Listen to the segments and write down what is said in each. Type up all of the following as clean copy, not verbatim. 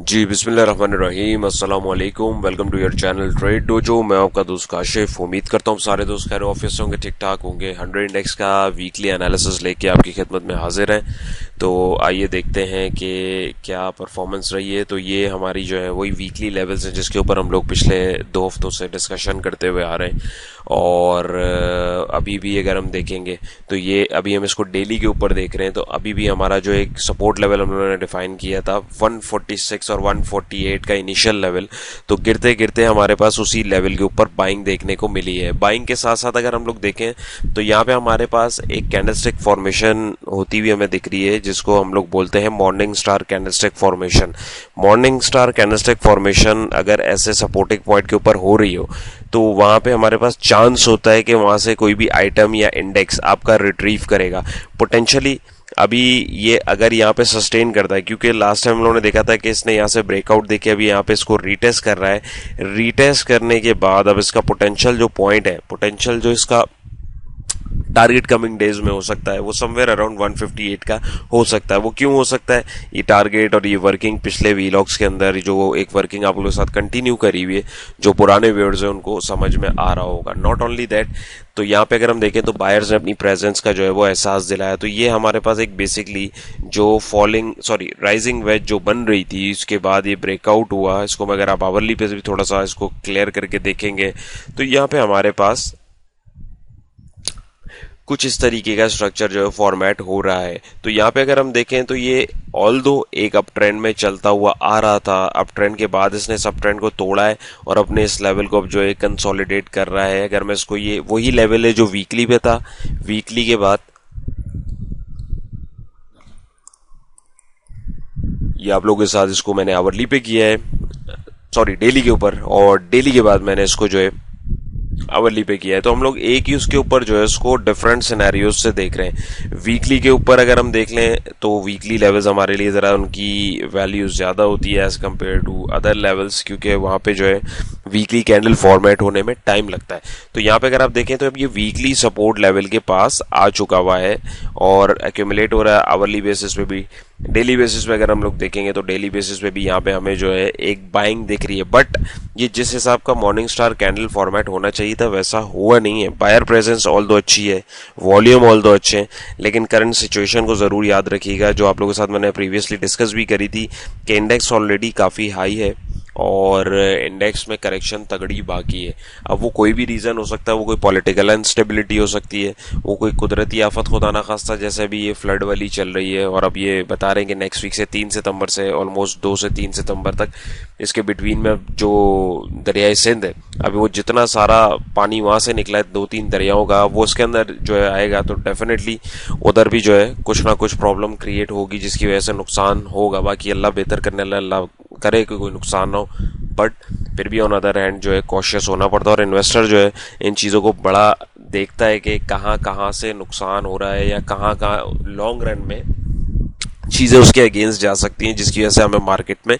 जी बिस्मिल्लाहिर्रहमानिर्रहीम अस्सलाम वालेकुम। Welcome to your channel trade dojo. मैं आपका दोस्त काशिफ। उम्मीद करता हूँ सारे दोस्त खैर ऑफिस से होंगे, ठीक ठाक होंगे। 100 इंडेक्स का वीकली एनालिसिस लेके आपकी खिदमत में हाजिर हैं। तो आइए देखते हैं कि क्या परफॉर्मेंस रही है। तो ये हमारी जो है वही वीकली लेवल्स हैं जिसके ऊपर हम लोग पिछले 2 हफ्तों से डिस्कशन करते हुए आ रहे हैं। और अभी भी अगर हम देखेंगे तो ये अभी हम इसको डेली के ऊपर देख रहे हैं, तो अभी भी हमारा जो एक सपोर्ट लेवल हम लोगों ने डिफाइन किया था 146 और 148 का इनिशियल लेवल, तो गिरते गिरते हमारे पास उसी लेवल के ऊपर बाइंग देखने को मिली है। बाइंग के साथ साथ अगर हम लोग देखें तो यहाँ पे हमारे पास एक कैंडलस्टिक फॉर्मेशन होती हुई हमें दिख रही है जिसको हम लोग बोलते हैं morning star candlestick formation. Morning star candlestick formation अगर ऐसे सपोर्टिंग पॉइंट के ऊपर हो रही हो तो वहां पे हमारे पास चांस होता है कि वहां से कोई भी आइटम या इंडेक्स आपका रिट्रीव करेगा पोटेंशियली। अभी ये अगर यहाँ पे सस्टेन करता है, क्योंकि लास्ट टाइम हम लोगों ने देखा था कि इसने यहाँ से ब्रेकआउट देके अभी यहाँ पे इसको रीटेस्ट कर रहा है। रीटेस्ट करने के बाद अब इसका पोटेंशियल जो पॉइंट है, पोटेंशियल जो इसका टारगेट कमिंग डेज में हो सकता है वो समवेयर अराउंड 158 का हो सकता है। वो क्यों हो सकता है? ये टारगेट और ये वर्किंग पिछले वीलॉग्स के अंदर जो एक वर्किंग आप लोगों के साथ कंटिन्यू करी हुई है, जो पुराने व्यूअर्स हैं उनको समझ में आ रहा होगा। नॉट ओनली दैट, तो यहाँ पे अगर हम देखें तो बायर्स ने अपनी प्रेजेंस का जो है वो एहसास दिलाया। तो ये हमारे पास एक बेसिकली जो राइजिंग वेज जो बन रही थी, इसके बाद ये ब्रेकआउट हुआ। इसको अगर आप आवरली पे भी थोड़ा सा इसको क्लियर करके देखेंगे तो यहाँ पे हमारे पास कुछ इस तरीके का स्ट्रक्चर जो है फॉर्मेट हो रहा है। तो यहाँ पे अगर हम देखें तो ये ऑल दो एक अप ट्रेंड में चलता हुआ आ रहा था, अप ट्रेंड के बाद इसने सब ट्रेंड को तोड़ा है और अपने इस लेवल को अब जो है कंसोलिडेट कर रहा है। अगर मैं इसको, ये वही लेवल है जो वीकली पे था, वीकली के बाद ये आप लोगों के साथ इसको मैंने आवरली पे किया है, सॉरी डेली के ऊपर, और डेली के बाद मैंने इसको जो है आवरली पे किया है। तो हम लोग एक ही उसके ऊपर जो है उसको डिफरेंट सिनेरियोज से देख रहे हैं। वीकली के ऊपर अगर हम देख लें तो वीकली लेवल्स हमारे लिए जरा उनकी वैल्यूज ज्यादा होती है as compared to other levels, क्योंकि वहां पे जो है वीकली कैंडल फॉर्मेट होने में टाइम लगता है। तो यहाँ पे अगर आप देखें तो अब ये वीकली सपोर्ट लेवल के पास आ चुका हुआ है और एक्यूमुलेट हो रहा है आवरली बेसिस पे भी। डेली बेसिस पे अगर हम लोग देखेंगे तो डेली बेसिस पे भी यहाँ पे हमें जो है एक बाइंग दिख रही है, बट ये जिस हिसाब का मॉर्निंग स्टार कैंडल फॉर्मेट होना चाहिए था वैसा हुआ नहीं है। बायर प्रेजेंस ऑल दो अच्छी है, वॉल्यूम ऑल दो अच्छे हैं, लेकिन करंट सिचुएशन को जरूर याद रखिएगा जो आप लोगों के साथ मैंने प्रीवियसली डिस्कस भी करी थी कि इंडेक्स ऑलरेडी काफी हाई है और इंडेक्स में करेक्शन तगड़ी बाकी है। अब वो कोई भी रीजन हो सकता है, वो कोई पॉलिटिकल इंस्टेबिलिटी हो सकती है, वो कोई कुदरती आफत खुदा ना खास्ता, जैसे अभी ये फ्लड वाली चल रही है और अब ये बता रहे हैं कि नेक्स्ट वीक से 3 सितंबर से ऑलमोस्ट 2 से 3 सितंबर तक इसके बिटवीन में जो दरियाई सिंध है, अभी वो जितना सारा पानी वहां से निकला है 2-3 दरियाओं का, वो उसके अंदर जो है आएगा तो डेफिनेटली उधर भी जो है कुछ ना कुछ प्रॉब्लम क्रिएट होगी जिसकी वजह से नुकसान होगा। बाकी अल्लाह बेहतर करने वाला, अल्लाह करे कि कोई नुकसान ना हो, बट फिर भी ऑन अदर हैंड जो है कॉशियस होना पड़ता है। और इन्वेस्टर जो है इन चीज़ों को बड़ा देखता है कि कहाँ कहाँ से नुकसान हो रहा है या कहाँ कहाँ लॉन्ग रन में चीज़ें उसके अगेंस्ट जा सकती हैं, जिसकी वजह से हमें मार्केट में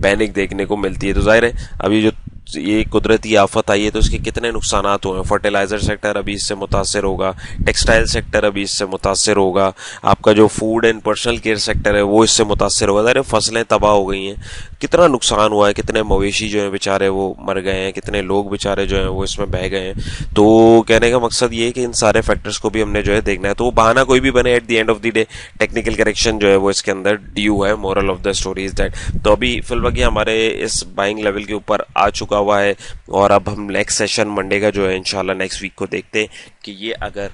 पैनिक देखने को मिलती है। तो जाहिर है अभी जो ये कुदरती आफत आई है तो इसके कितने नुकसान हुए हैं। फर्टिलाइजर सेक्टर अभी इससे मुतासर होगा, टेक्सटाइल सेक्टर अभी इससे मुतासर होगा, आपका जो food and personal care sector है वो इससे मुतासर होगा। जाहिर है फसलें तबाह हो गई हैं, कितना नुकसान हुआ है, कितने मवेशी जो है बेचारे वो मर गए हैं, कितने लोग बेचारे जो हैं वो इसमें बह गए हैं। तो कहने का मकसद ये है कि इन सारे फैक्टर्स को भी हमने जो है देखना है। तो वो बहाना कोई भी बने, at the end of the day technical correction जो है वो इसके अंदर ड्यू है। Moral of the story is that. तो अभी फिलहाल हमारे इस बाइंग लेवल के ऊपर आ चुका हुआ है और अब हम नेक्स्ट सेशन मंडे का जो है इंशाल्लाह नेक्स्ट वीक को देखते हैं कि ये अगर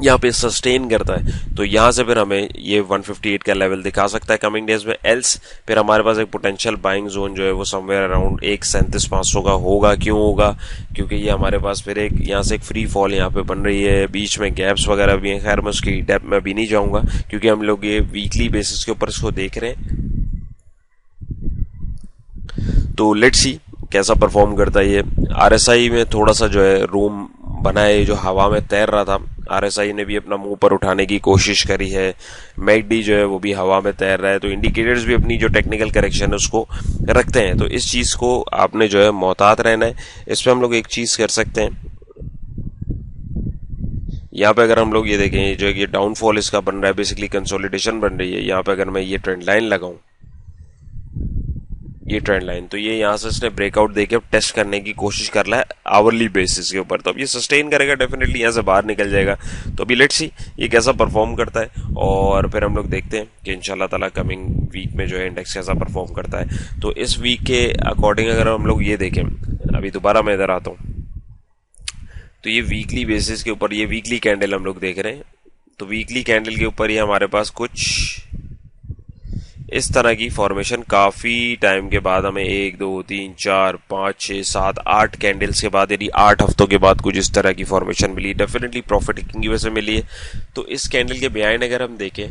यहाँ पे सस्टेन करता है तो यहाँ से फिर हमें ये 158 का लेवल दिखा सकता है कमिंग डेज में। एल्स फिर हमारे पास एक पोटेंशियल बाइंग जोन जो है वो समवेयर अराउंड 137,500 का होगा। क्यों होगा? क्योंकि ये हमारे पास फिर एक यहाँ से एक फ्री फॉल यहाँ पे बन रही है, बीच में गैप्स वगैरह भी हैं। खैर मैं उसकी डेप्थ में भी नहीं जाऊंगा क्योंकि हम लोग ये वीकली बेसिस के ऊपर इसको देख रहे हैं। तो लेट्स सी कैसा परफॉर्म करता है ये। आरएसआई में थोड़ा सा जो है रूम बना है, जो हवा में तैर रहा था आरएसआई ने भी अपना मुंह पर उठाने की कोशिश करी है। मैकडी जो है वो भी हवा में तैर रहा है। तो इंडिकेटर्स भी अपनी जो टेक्निकल करेक्शन है उसको रखते हैं। तो इस चीज को आपने जो है मोहतात रहना है। इस पे हम लोग एक चीज कर सकते हैं, यहाँ पे अगर हम लोग ये देखें जो ये डाउनफॉल इसका बन रहा है, बेसिकली कंसोलिडेशन बन रही है। यहाँ पे अगर मैं ये ट्रेंड लाइन लगाऊं ये ट्रेंड लाइन, तो ये यहाँ से इसने ब्रेकआउट देके अब टेस्ट करने की कोशिश कर रहा है आवरली बेसिस के ऊपर। तो अब ये सस्टेन करेगा, डेफिनेटली यहाँ से बाहर निकल जाएगा। तो अभी लेट्स सी ये कैसा परफॉर्म करता है, और फिर हम लोग देखते हैं कि इंशाल्लाह ताला कमिंग वीक में जो है इंडेक्स कैसा परफॉर्म करता है। तो इस वीक के अकॉर्डिंग अगर हम लोग ये देखें, अभी दोबारा मैं इधर आता हूँ, तो ये वीकली बेसिस के ऊपर ये वीकली कैंडल हम लोग देख रहे हैं। तो वीकली कैंडल के ऊपर ये हमारे पास कुछ इस तरह की फॉर्मेशन काफी टाइम के बाद हमें 1 2 3 4 5 6 7 8 कैंडल्स के बाद, यानी 8 हफ्तों के बाद कुछ इस तरह की फॉर्मेशन मिली। डेफिनेटली प्रॉफिट टेकिंग की वजह से मिली है। तो इस कैंडल के बिहाइंड अगर हम देखें,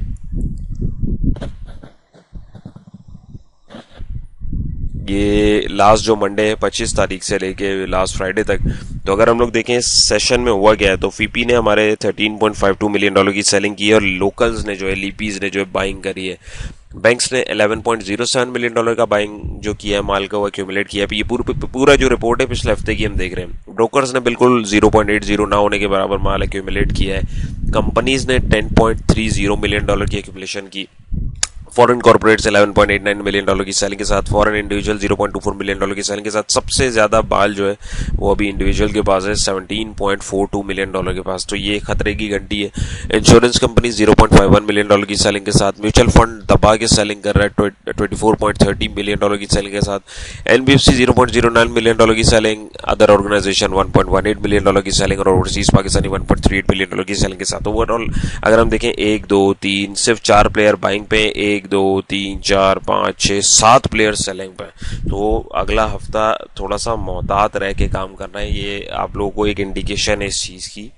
ये लास्ट जो मंडे है 25 तारीख से लेके लास्ट फ्राइडे तक, तो अगर हम लोग देखें इस सेशन में हुआ गया है, तो फीपी ने हमारे 13.52 मिलियन डॉलर की सेलिंग की है, और लोकल्स ने जो है, लीपीज ने जो है बाइंग करी है। बैंक्स ने 11.07 मिलियन डॉलर का बाइंग जो किया है माल का, वो एक्यूमुलेट किया है। ये पूरा जो रिपोर्ट है पिछले हफ्ते की हम देख रहे हैं। ब्रोकर्स ने बिल्कुल 0.80 ना होने के बराबर माल एक्यूमुलेट किया है। कंपनीज ने 10.30 मिलियन डॉलर की एक्यूमुलेशन की। फॉरेन कॉर्पोरेट्स 11.89 मिलियन डॉलर की सेलिंग के साथ, फॉरेन इंडिविजुअल 0.24 मिलियन डॉलर की सेलिंग के साथ। सबसे ज्यादा बाल जो है वो अभी इंडिविजुअल के पास है 17.42 मिलियन डॉलर के पास। तो ये खतरे की घंटी है। इंश्योरेंस कंपनी 0.51 मिलियन डॉलर की सेलिंग के साथ, म्यूचुअल फंड दबा के सेलिंग कर रहा है 24.30 मिलियन डॉलर की सेलिंग के साथ। एनबीएफसी 0.09 मिलियन डॉलर की selling, other organization 1.18 million dollar की सेलिंग, और ओवरसीज पाकिस्तानी 1.38 मिलियन डॉलर की सेलिंग के साथ। ओवरऑल अगर हम देखें 1 2 3 सिर्फ 4 प्लेयर बाइंग पे, 1 2 3 4 5 6 7 प्लेयर सेलिंग पे। तो अगला हफ्ता थोड़ा सा मोहतात रह के काम करना है, ये आप लोगों को एक इंडिकेशन है इस चीज की।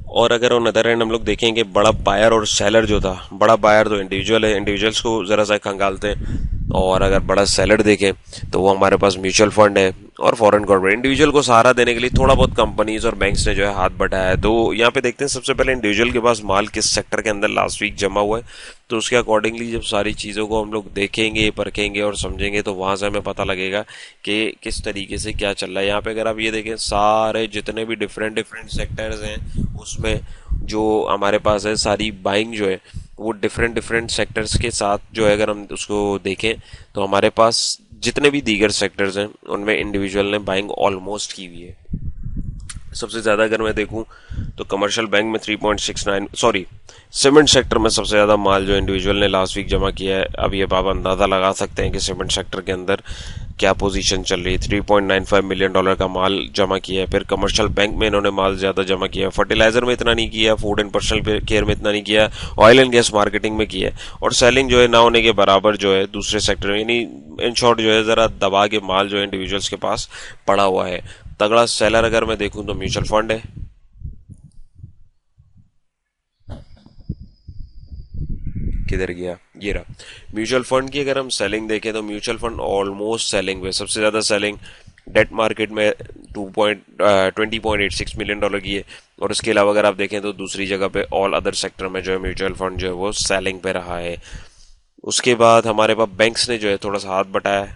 और अगर ऑन अदर एंड हम लोग देखेंगे, बड़ा बायर और सेलर जो था, बड़ा बायर तो इंडिविजुअल है, इंडिविजुअल्स को जरा सा खंगालते हैं, और अगर बड़ा सेलर देखें तो वो हमारे पास म्यूचुअल फंड है और फॉरेन कॉर्पोरेट। इंडिविजुअल को सहारा देने के लिए थोड़ा बहुत कंपनीज और बैंक्स ने जो है हाथ बढ़ाया है। तो यहाँ पे देखते हैं सबसे पहले इंडिविजुअल के पास माल किस सेक्टर के अंदर लास्ट वीक जमा हुआ है, तो उसके अकॉर्डिंगली जब सारी चीज़ों को हम लोग देखेंगे, परखेंगे और समझेंगे, तो वहां से हमें पता लगेगा कि किस तरीके से क्या चल रहा है। यहाँ पे अगर आप ये देखें, सारे जितने भी डिफरेंट डिफरेंट सेक्टर्स हैं उसमें जो हमारे पास है, सारी बाइंग जो है वो डिफरेंट डिफरेंट सेक्टर्स के साथ जो है, अगर हम उसको देखें तो हमारे पास जितने भी दीगर सेक्टर्स हैं उनमें इंडिविजुअल ने बाइंग ऑलमोस्ट की हुई है। सबसे ज्यादा अगर मैं देखूं तो कमर्शियल बैंक में 3.69, सॉरी सीमेंट सेक्टर में सबसे ज्यादा माल जो इंडिविजुअल ने लास्ट वीक जमा किया है। अब ये आप अंदाजा लगा सकते हैं कि सीमेंट सेक्टर के अंदर क्या पोजीशन चल रही है। 3.95 मिलियन डॉलर का माल जमा किया है। फिर कमर्शियल बैंक में इन्होंने माल ज्यादा जमा किया है, फर्टिलाइजर में इतना नहीं किया, फूड एंड पर्सनल केयर में इतना नहीं किया, ऑयल एंड गैस मार्केटिंग में किया है, और सेलिंग जो है ना होने के बराबर जो है दूसरे सेक्टर में, यानी इन शॉर्ट जो है जरा दबा के माल जो है इंडिविजुअल्स के पास पड़ा हुआ है। तगड़ा सेलर अगर मैं देखूं तो म्यूचुअल फंड है। किधर गया, ये रहा म्यूचुअल फंड की। अगर हम सेलिंग देखें तो म्यूचुअल फंड ऑलमोस्ट सेलिंग में, सबसे ज्यादा सेलिंग डेट मार्केट में 20.86 मिलियन डॉलर की है। और उसके अलावा अगर आप देखें तो दूसरी जगह पे ऑल अदर सेक्टर में जो है म्यूचुअल फंड जो है वो सेलिंग पे रहा है। उसके बाद हमारे पास बैंक्स ने जो है थोड़ा सा हाथ बटाया।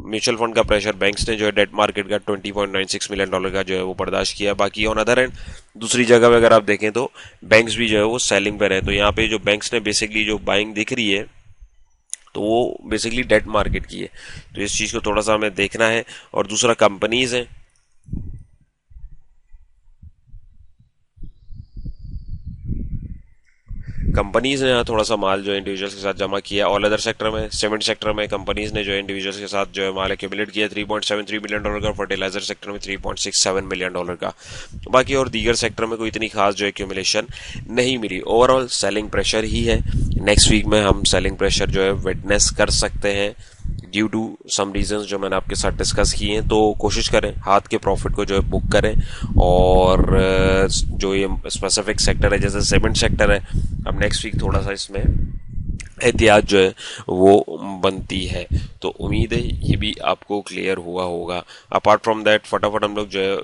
म्यूचुअल फंड का प्रेशर बैंक्स ने जो है डेट मार्केट का 20.96 मिलियन डॉलर का जो है वो बर्दाश्त किया। बाकी ऑन अदर एंड दूसरी जगह पे अगर आप देखें तो बैंक्स भी जो है वो सेलिंग पे रहे। तो यहाँ पे जो बैंक्स ने बेसिकली जो बाइंग दिख रही है तो वो बेसिकली डेट मार्केट की है। तो इस चीज को थोड़ा सा हमें देखना है। और दूसरा कंपनीज है, कंपनीज ने थोड़ा सा माल जो है इंडिविजुअल्स के साथ जमा किया। ऑल अदर सेक्टर में, सीमेंट सेक्टर में कंपनीज ने जो है इंडिविजुअल्स के साथ जो है माल एक्यूमुलेट किया 3.73 मिलियन डॉलर का, फर्टिलाइजर सेक्टर में 3.67 मिलियन डॉलर का। बाकी और दीगर सेक्टर में कोई इतनी खास जो एक्यूमुलेशन नहीं मिली। ओवरऑल सेलिंग प्रेशर ही है। नेक्स्ट वीक में हम सेलिंग प्रेशर जो है विटनेस कर सकते हैं ड्यू टू सम रीजंस जो मैंने आपके साथ डिस्कस किए हैं। तो कोशिश करें हाथ के प्रॉफिट को जो है बुक करें। और जो ये स्पेसिफिक सेक्टर है जैसे सीमेंट सेक्टर है, अब नेक्स्ट वीक थोड़ा सा इसमें एहतियात जो है वो बनती है। तो उम्मीद है ये भी आपको क्लियर हुआ होगा। अपार्ट फ्रॉम दैट फटाफट हम लोग जो है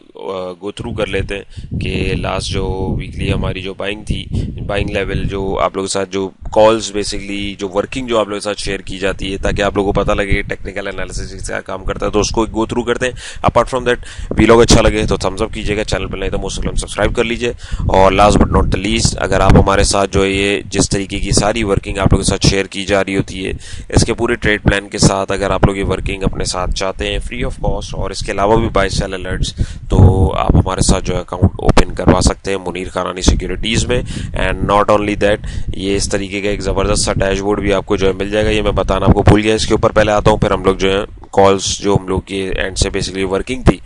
गो थ्रू कर लेते हैं कि लास्ट जो वीकली हमारी जो बाइंग थी, बाइंग लेवल जो आप लोगों के साथ जो कॉल्स बेसिकली जो वर्किंग जो आप लोगों के साथ शेयर की जाती है ताकि आप लोगों को पता लगे टेक्निकल एनालिसिस क्या काम करता है, तो उसको गो थ्रू करते हैं। अपार्ट फ्रॉम दैट वीलॉग अच्छा लगे तो थम्स अप कीजिएगा, चैनल पर नहीं तो मोस्ट सब्सक्राइब कर लीजिए। और last but not the least, अगर आप हमारे साथ जो है ये जिस तरीके की सारी वर्किंग आप लोगों के साथ शेयर की जा रही होती है। इसके पूरे ट्रेड प्लान के साथ अगर आप लोग ये वर्किंग अपने साथ चाहते हैं फ्री ऑफ कॉस्ट और इसके अलावा भी बाय सेल अलर्ट्स, तो आप हमारे साथ जो है अकाउंट ओपन करवा सकते हैं मुनीर खानानी सिक्योरिटीज़ में। एंड नॉट ओनली दैट, ये इस तरीके का एक ज़बरदस्त सा डैशबोर्ड भी आपको जो है मिल जाएगा। ये मैं बताना आपको भूल गया, इसके ऊपर पहले आता हूँ, फिर हम लोग जो है कॉल्स जो हम लोग की एंड से बेसिकली वर्किंग थी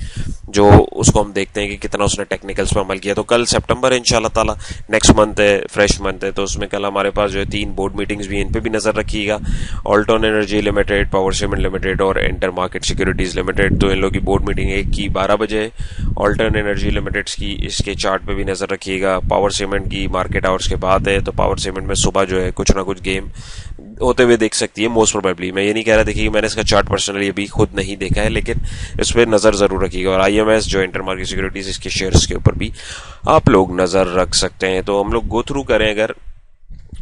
जो उसको हम देखते हैं कि कितना उसने टेक्निकल्स पे अमल किया। तो कल सितंबर है इंशाल्लाह ताला, नेक्स्ट मंथ है, फ्रेश मंथ है, तो उसमें कल हमारे पास जो है 3 बोर्ड मीटिंग्स भी, इन पे भी नजर रखिएगा। Alton energy limited, power cement limited और इंटर मार्केट सिक्योरिटीज लिमिटेड। तो इन लोगों की बोर्ड मीटिंग एक की 12 बजे है। ऑल्टोन एनर्जी लिमिटेड की इसके चार्ट पे भी नजर रखिएगा। पावर सीमेंट की मार्केट आवर्स के बाद है, तो पावर सीमेंट में सुबह जो है कुछ ना कुछ गेम होते हुए देख सकती है मोस्ट प्रोबेबली। मैं ये नहीं कह रहा देखिए, मैंने इसका चार्ट पर्सनली अभी खुद नहीं देखा है, लेकिन इस पर नजर जरूर रखिएगा। और IMS जो इंटर मार्केट सिक्योरिटीज, इसके शेयर्स के ऊपर भी आप लोग नजर रख सकते हैं। तो हम लोग गो थ्रू करें, अगर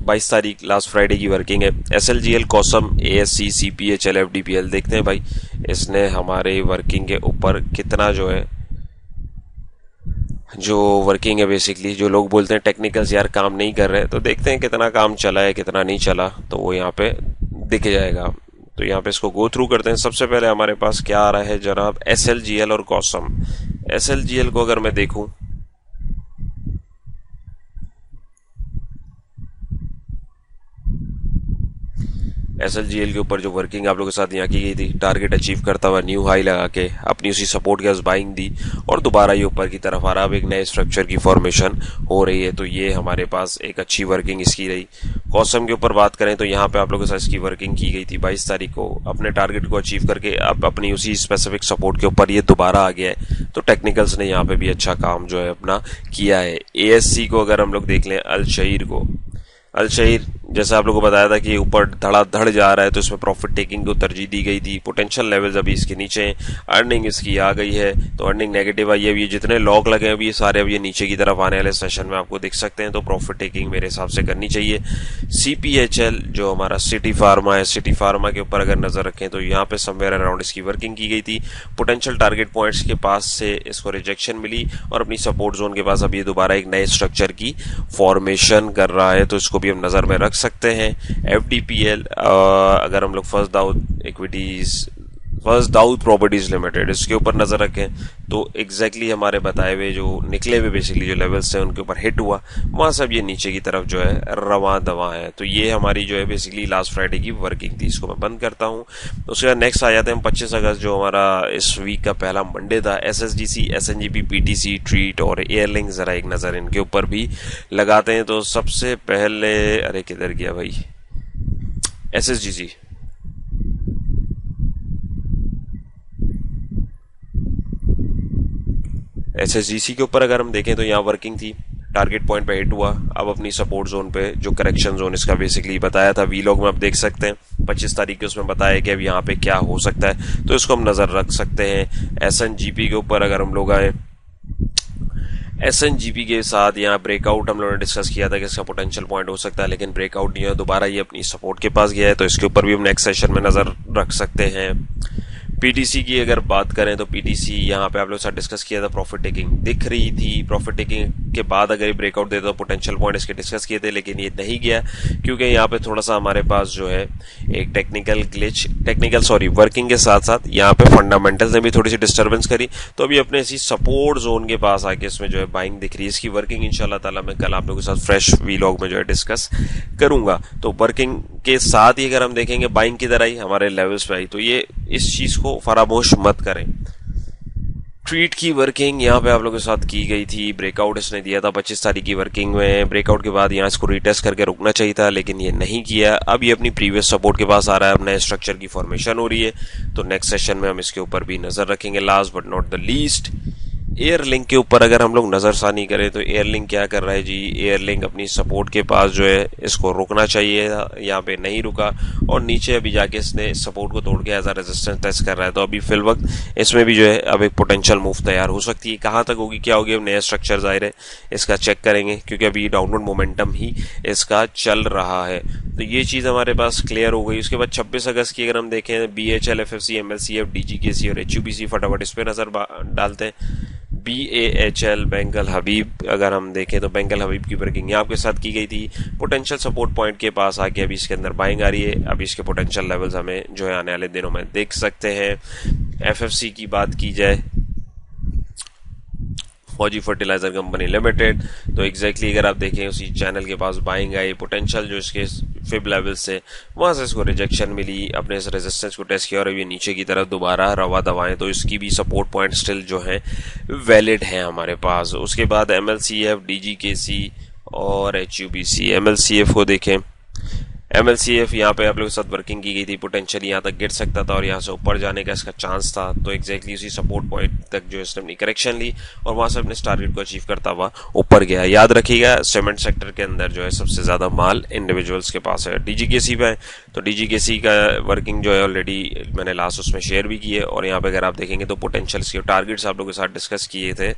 22 तारीख लास्ट फ्राइडे की वर्किंग है। SLGL, कॉसम, ASC, CPHL, FDPL देखते हैं भाई इसने हमारे वर्किंग के ऊपर कितना जो है जो वर्किंग है। बेसिकली जो लोग बोलते हैं टेक्निकल्स यार काम नहीं कर रहे, तो देखते हैं कितना काम चला है कितना नहीं चला, तो वो यहाँ पे दिख जाएगा। तो यहाँ पे इसको गो थ्रू करते हैं। सबसे पहले हमारे पास क्या आ रहा है जनाब, SLGL और कॉसम। SLGL को अगर मैं देखूं, SLGL के ऊपर जो वर्किंग आप लोगों के साथ यहाँ की गई थी, टारगेट अचीव करता हुआ न्यू हाई लगा के अपनी उसी सपोर्ट के बाइंग दी और दोबारा ये ऊपर की तरफ आ रहा। अब एक नए स्ट्रक्चर की फॉर्मेशन हो रही है, तो ये हमारे पास एक अच्छी वर्किंग इसकी रही। कॉसम के ऊपर बात करें तो यहाँ पे आप लोगों के साथ इसकी वर्किंग की गई थी 22 तारीख को, अपने टारगेट को अचीव करके अब अपनी उसी स्पेसिफिक सपोर्ट के ऊपर ये दोबारा आ गया है। तो टेक्निकल्स ने यहाँ पे भी अच्छा काम जो है अपना किया है। ASC को अगर हम लोग देख लें, अल शहीर जैसा आप लोगों को बताया था कि ऊपर धड़ाधड़ जा रहा है, तो इसमें प्रॉफिट टेकिंग को तरजीह दी गई थी। पोटेंशियल लेवल्स अभी इसके नीचे हैं, अर्निंग इसकी आ गई है, तो अर्निंग नेगेटिव आई है। अभी जितने लॉक लगे हैं अभी ये सारे अब ये नीचे की तरफ आने वाले सेशन में आपको दिख सकते हैं, तो प्रॉफिट टेकिंग मेरे हिसाब से करनी चाहिए। CPHL जो हमारा सिटी फार्मा है, सिटी फार्मा के ऊपर अगर नजर रखें तो यहाँ पे समवेयर अराउंड इसकी वर्किंग की गई थी। पोटेंशियल टारगेट पॉइंट्स के पास से इसको रिजेक्शन मिली और अपनी सपोर्ट जोन के पास अब ये दोबारा एक नए स्ट्रक्चर की फॉर्मेशन कर रहा है, तो इसको भी हम नजर में रख सकते हैं। FDPL अगर हम लोग फर्स्ट दाऊद प्रॉपर्टीज लिमिटेड, इसके ऊपर नजर रखें तो एग्जैक्टली हमारे बताए हुए जो निकले हुए बेसिकली जो लेवल्स हैं उनके ऊपर हिट हुआ, वहां सब ये नीचे की तरफ जो है रवा दवा है। तो ये हमारी जो है बेसिकली लास्ट फ्राइडे की वर्किंग थी, इसको मैं बंद करता हूँ। उसके बाद नेक्स्ट आ जाते हैं 25 अगस्त जो हमारा इस वीक का पहला मंडे था। SSGC, SNGP, PTC, ट्रीट और एयरलिंक, जरा एक नजर इनके ऊपर भी लगाते हैं। तो सबसे पहले, अरे किधर गया भाई, SSGC SSGC के ऊपर अगर हम देखें तो यहाँ वर्किंग थी, टारगेट पॉइंट पे हिट हुआ, अब अपनी सपोर्ट जोन पे जो करेक्शन जोन इसका बेसिकली बताया था वीलॉग में आप देख सकते हैं 25 तारीख के, उसमें बताया कि अब यहाँ पे क्या हो सकता है, तो इसको हम नजर रख सकते हैं। SNGP के ऊपर अगर हम लोग आए, SNGP के साथ यहाँ ब्रेकआउट हम लोगों ने डिस्कस किया था कि इसका पोटेंशियल पॉइंट हो सकता है, लेकिन ब्रेकआउट नहीं है, दोबारा ये अपनी सपोर्ट के पास गया है, तो इसके ऊपर भी हम नेक्स्ट सेशन में नजर रख सकते हैं। PTC की अगर बात करें तो PTC यहाँ पे आप लोग साथ डिस्कस किया था, प्रॉफिट टेकिंग दिख रही थी, प्रॉफिट टेकिंग के बाद अगर ये ब्रेकआउट देता तो पोटेंशियल पॉइंट इसके डिस्कस किए थे, लेकिन ये नहीं गया क्योंकि यहाँ पे थोड़ा सा हमारे पास जो है एक वर्किंग के साथ साथ यहाँ पे फंडामेंटल्स ने भी थोड़ी सी डिस्टर्बेंस करी, तो अभी अपने इसी सपोर्ट जोन के पास आके इसमें जो है बाइंग दिख रही है। इसकी वर्किंग इंशाल्लाह ताला मैं कल आप लोगों के साथ फ्रेश वीलॉग में जो है डिस्कस करूंगा। तो वर्किंग के साथ ही अगर हम देखेंगे बाइंग की तरह ही हमारे लेवल्स पे आई, तो ये इस चीज को फरामोश मत करें। ट्रीट की वर्किंग यहाँ पे आप लोगों के साथ की गई थी, ब्रेकआउट इसने दिया था 25 तारीख की वर्किंग में, ब्रेकआउट के बाद यहाँ इसको रीटेस्ट करके रुकना चाहिए था, लेकिन ये नहीं किया। अब ये अपनी प्रीवियस सपोर्ट के पास आ रहा है, अब नए स्ट्रक्चर की फॉर्मेशन हो रही है, तो नेक्स्ट सेशन में हम इसके ऊपर भी नजर रखेंगे। Last but not the least, airlink के ऊपर अगर हम लोग नजरसानी करें तो एयरलिंक क्या कर रहा है जी, एयरलिंक अपनी सपोर्ट के पास जो है इसको रुकना चाहिए, यहाँ पे नहीं रुका और नीचे अभी जाके इसने सपोर्ट को तोड़ के एज अ रेजिस्टेंस टेस्ट कर रहा है, तो अभी फिल वक्त इसमें भी जो है अब एक पोटेंशियल मूव तैयार हो सकती है। कहाँ तक होगी क्या होगी, अब नया स्ट्रक्चर जाहिर है इसका चेक करेंगे, क्योंकि अभी डाउनवर्ड मोमेंटम ही इसका चल रहा है, तो ये चीज हमारे पास क्लियर हो गई। उसके बाद 26 अगस्त की अगर हम देखें, BHL, FFC, MLCF, DGKC और HUBC, फटाफट इस पे नजर डालते हैं। BAHL बेंगल हबीब, अगर हम देखें तो बेंगल हबीब की वर्किंग यहाँ आपके साथ की गई थी पोटेंशियल सपोर्ट पॉइंट के पास आके अभी इसके अंदर बाइंग आ रही है। अभी इसके पोटेंशियल लेवल्स हमें जो है आने वाले दिनों में देख सकते हैं। FFC की बात की जाए, फौजी फर्टिलाइजर कंपनी लिमिटेड, तो एग्जैक्टली अगर आप देखें उसी चैनल के पास बाइंग आई, पोटेंशियल जो इसके फिब लेवल से वहां से इसको रिजेक्शन मिली, अपने इस रेजिस्टेंस को टेस्ट किया और अभी नीचे की तरफ दोबारा रवा दवाएं, तो इसकी भी सपोर्ट पॉइंट स्टिल जो है वैलिड है हमारे पास। उसके बाद MLCF, DGKC और HUBC। MLCF को देखें, MLCF यहाँ पे आप लोगों के साथ वर्किंग की गई थी, पोटेंशियल यहाँ तक गिर सकता था और यहाँ से ऊपर जाने का इसका चांस था, तो एग्जैक्टली उसी सपोर्ट पॉइंट तक जो इसने अपनी करेक्शन ली और वहां से अपने टारगेट को अचीव करता हुआ ऊपर गया। याद रखिएगा सीमेंट सेक्टर के अंदर जो है सबसे ज्यादा माल इंडिविजुअल्स के पास है। DGKC पे है तो DGKC का वर्किंग जो है ऑलरेडी मैंने लास्ट उसमें शेयर भी की है और यहाँ पे अगर आप देखेंगे तो पोटेंशियल के टारगेट्स आप लोगों के साथ डिस्कस किए थे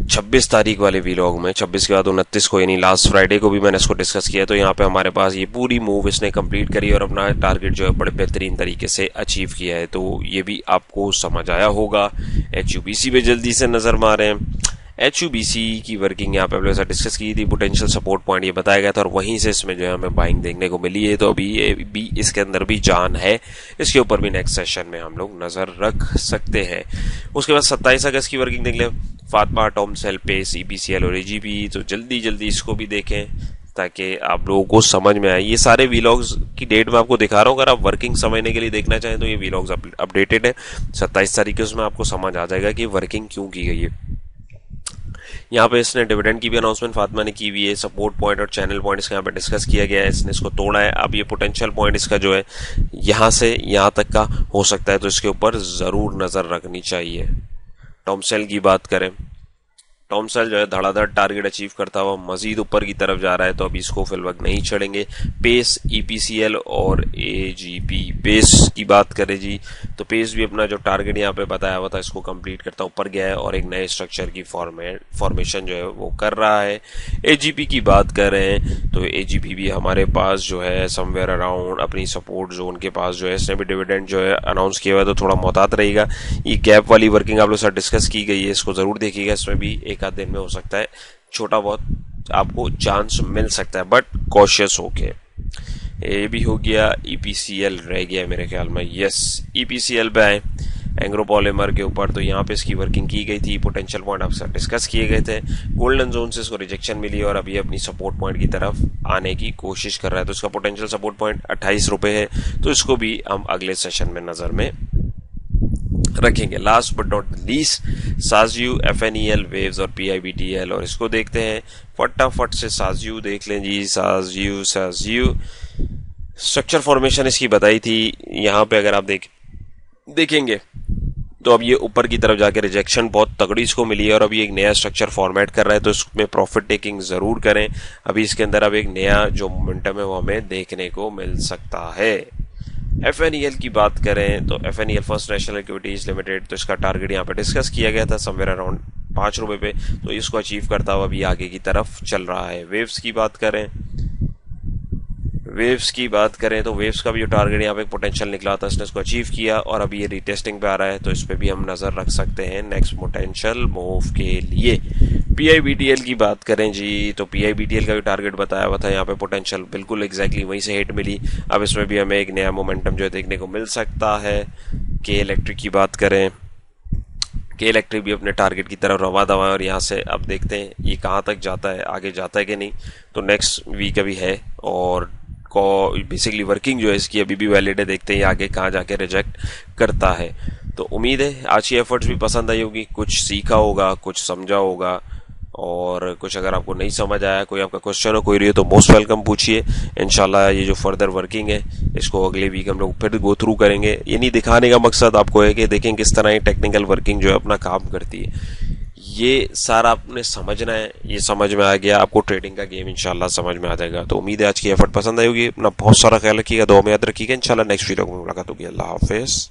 26 तारीख वाले वीलॉग में, 26 के बाद 29 को यानी लास्ट फ्राइडे को भी मैंने इसको डिस्कस किया। तो यहाँ पे हमारे पास ये पूरी मूव इसने कंप्लीट करी और अपना टारगेट जो है बड़े बेहतरीन तरीके से अचीव किया है, तो ये भी आपको समझ आया होगा। HUBC पे जल्दी से नजर मारें। HUBC की वर्किंग यहाँ पे हम लोगों के साथ डिस्कस की थी, पोटेंशियल सपोर्ट पॉइंट ये बताया गया था और वहीं से इसमें जो है हमें बाइंग देखने को मिली है, तो अभी ये भी इसके अंदर भी जान है, इसके ऊपर भी नेक्स्ट सेशन में हम लोग नजर रख सकते हैं। उसके बाद 27 अगस्त की वर्किंग देख लें, फातमा, टॉमसेल, पेस, EPCL और AGP, तो जल्दी जल्दी इसको भी देखें ताकि आप लोगों को समझ में आए। ये सारे वीलॉग्स की डेट मैं आपको दिखा रहा हूँ, अगर आप वर्किंग समझने के लिए देखना चाहें तो ये वीलॉग्स अपडेटेड है 27 तारीख के, उसमें आपको समझ आ जाएगा कि वर्किंग क्यों की गई है। यहाँ पे इसने डिविडेंड की भी अनाउंसमेंट फातिमा ने की हुई है, सपोर्ट पॉइंट और चैनल पॉइंट इसका यहाँ पे डिस्कस किया गया है, इसने इसको तोड़ा है। अब ये पोटेंशियल पॉइंट इसका जो है यहाँ से यहाँ तक का हो सकता है, तो इसके ऊपर जरूर नजर रखनी चाहिए। टॉमसेल की बात करें, टॉमसेल जो है धड़ाधड़ टारगेट अचीव करता हुआ मजीद ऊपर की तरफ जा रहा है, तो अभी इसको फिलवक्त नहीं छोड़ेंगे। पेस, EPCL और AGP। पेस की बात करें जी, तो पेस भी अपना जो टारगेट यहाँ पे बताया हुआ था इसको कंप्लीट करता ऊपर गया है और एक नए स्ट्रक्चर की फॉर्मेशन जो है वो कर रहा है। AGP की बात करें तो AGP भी हमारे पास जो है समवेयर अराउंड अपनी सपोर्ट जोन के पास जो है, इसने भी डिविडेंड जो है अनाउंस किया हुआ है, तो थोड़ा मोहतात रहेगा। ये गैप वाली वर्किंग आप लोग साथ डिस्कस की गई है, इसको जरूर देखिएगा, इसमें भी एक आध दिन में हो सकता है छोटा बहुत आपको चांस मिल सकता है, बट कॉशियस होके। ये भी हो गया। EPCL रह गया मेरे ख्याल में, यस EPCL पे आए एंग्रोपॉलीमर के ऊपर, तो यहाँ पे इसकी वर्किंग की गई थी, पोटेंशियल पॉइंट आपसे डिस्कस किए गए थे, गोल्डन जोन से इसको रिजेक्शन मिली और अभी अपनी सपोर्ट पॉइंट की तरफ आने की कोशिश कर रहा है, तो इसका पोटेंशियल सपोर्ट पॉइंट 28 रुपए है, तो इसको भी हम अगले सेशन में नजर में रखेंगे। लास्ट बट नॉट लीस्ट साजयू, FNEL, वेव्स और PIBTL, और इसको देखते हैं फटाफट से। साजयू देख लें जी, साजयू स्ट्रक्चर फॉर्मेशन इसकी बताई थी, यहाँ पे अगर आप देखेंगे तो अब ये ऊपर की तरफ जाके रिजेक्शन बहुत तगड़ी इसको मिली है और अभी एक नया स्ट्रक्चर फॉर्मेट कर रहा है, तो इसमें प्रॉफिट टेकिंग जरूर करें। अभी इसके अंदर अब एक नया जो मोमेंटम है वो हमें देखने को मिल सकता है। FNEL की बात करें तो FNEL first national equities limited, तो इसका टारगेट यहाँ पे डिस्कस किया गया था समवेयर अराउंड 5 रुपए पे, तो इसको अचीव करता हुआ अभी आगे की तरफ चल रहा है। वेव्स की बात करें तो वेव्स का भी जो टारगेट यहाँ पे पोटेंशियल निकला था इसने इसको अचीव किया और अभी ये रीटेस्टिंग पे आ रहा है, तो इस पे भी हम नजर रख सकते हैं नेक्स्ट पोटेंशियल मूव के लिए। PIBTL की बात करें जी, तो PIBTL का भी टारगेट बताया हुआ था, यहाँ पे पोटेंशियल बिल्कुल एग्जैक्टली वहीं से हिट मिली, अब इसमें भी हमें एक नया मोमेंटम जो है देखने को मिल सकता है। K इलेक्ट्रिक की बात करें, K इलेक्ट्रिक भी अपने टारगेट की तरफ रवा दवा है और यहाँ से अब देखते हैं ये कहाँ तक जाता है, आगे जाता है कि नहीं, तो नेक्स्ट वीक अभी है और बेसिकली वर्किंग जो है इसकी अभी भी वैलिड है, देखते हैं आगे कहाँ जाके रिजेक्ट करता है। तो उम्मीद है आज की एफर्ट्स भी पसंद आई होगी, कुछ सीखा होगा, कुछ समझा होगा, और कुछ अगर आपको नहीं समझ आया, कोई आपका क्वेश्चन हो, कोई रही हो, तो मोस्ट वेलकम पूछिए। इंशाल्लाह ये जो फर्दर वर्किंग है इसको अगले वीक हम लोग फिर गो थ्रू करेंगे। ये नहीं दिखाने का मकसद आपको है कि देखें किस तरह ये टेक्निकल वर्किंग जो है अपना काम करती है, ये सारा आपने समझना है। ये समझ में आ गया आपको, ट्रेडिंग का गेम इंशाल्लाह समझ में आ जाएगा। तो उम्मीद है आज की एफर्ट पसंद आई होगी। अपना बहुत सारा ख्याल रखिएगा, दुआ में याद रखिएगा। इंशाल्लाह नेक्स्ट वीडियो में मुलाकात होगी। अल्लाह हाफिज।